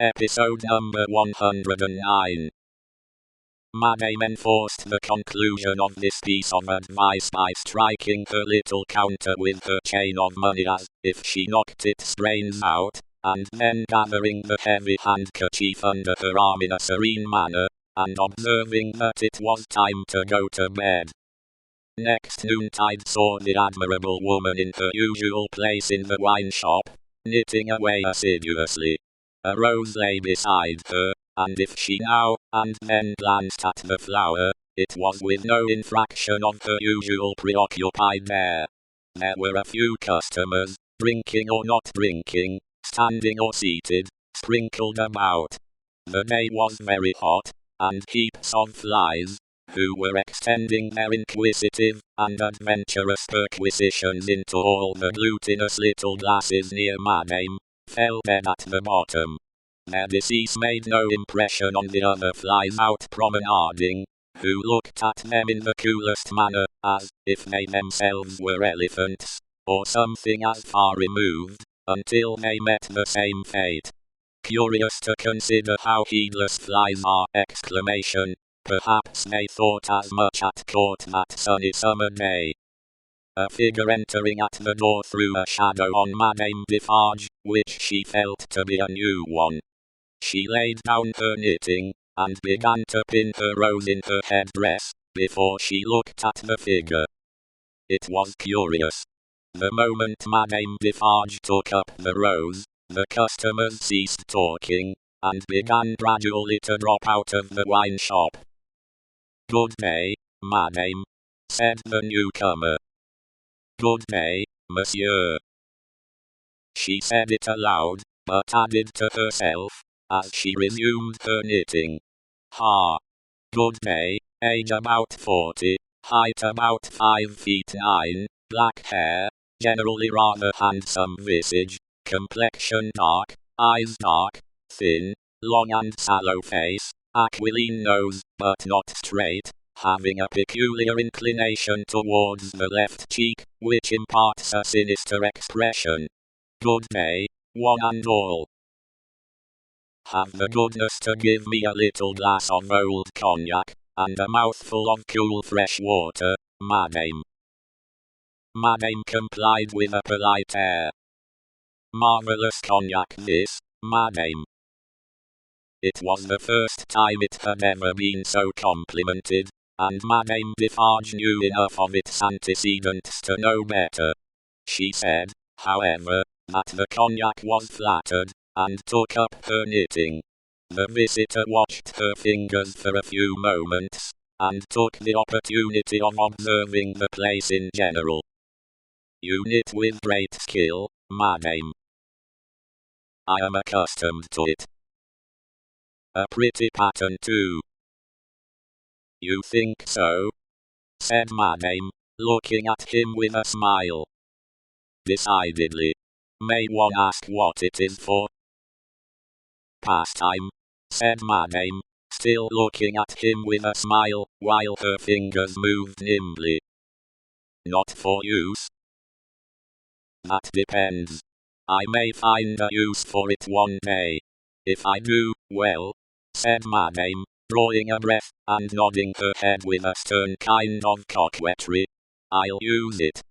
Episode number 109. Madame enforced the conclusion of this piece of advice by striking her little counter with her chain of money as if she knocked its brains out, and then gathering the heavy handkerchief under her arm in a serene manner, and observing that it was time to go to bed. Next noontide saw the admirable woman in her usual place in the wine shop, knitting away assiduously. A rose lay beside her, and if she now and then glanced at the flower, it was with no infraction of her usual preoccupied air. There were a few customers, drinking or not drinking, standing or seated, sprinkled about. The day was very hot, and heaps of flies, who were extending their inquisitive and adventurous perquisitions into all the glutinous little glasses near Madame, fell dead at the bottom. Their decease made no impression on the other flies out promenading, who looked at them in the coolest manner, as if they themselves were elephants, or something as far removed, until they met the same fate. Curious to consider how heedless flies are! Perhaps they thought as much at court that sunny summer day. A figure entering at the door threw a shadow on Madame Defarge, which she felt to be a new one. She laid down her knitting, and began to pin her rose in her headdress, before she looked at the figure. It was curious. The moment Madame Defarge took up the rose, the customers ceased talking, and began gradually to drop out of the wine shop. "Good day, Madame," said the newcomer. "Good day, Monsieur." She said it aloud, but added to herself, as she resumed her knitting, "Ha! Good day, age about 40, height about 5 feet 9, black hair, generally rather handsome visage, complexion dark, eyes dark, thin, long and sallow face, aquiline nose, but not straight, having a peculiar inclination towards the left cheek, which imparts a sinister expression. Good day, one and all. Have the goodness to give me a little glass of old cognac, and a mouthful of cool fresh water, Madame." Madame complied with a polite air. "Marvelous cognac this, Madame." It was the first time it had ever been so complimented, and Madame Defarge knew enough of its antecedents to know better. She said, however, that the cognac was flattered, and took up her knitting. The visitor watched her fingers for a few moments, and took the opportunity of observing the place in general. "You knit with great skill, Madame." "I am accustomed to it." "A pretty pattern too." "You think so?" said Madame, looking at him with a smile. "Decidedly. May one ask what it is for?" "Pastime," said Madame, still looking at him with a smile, while her fingers moved nimbly. "Not for use?" "That depends. I may find a use for it one day. If I do, well," said Madame, drawing a breath, and nodding her head with a stern kind of coquetry, "I'll use it."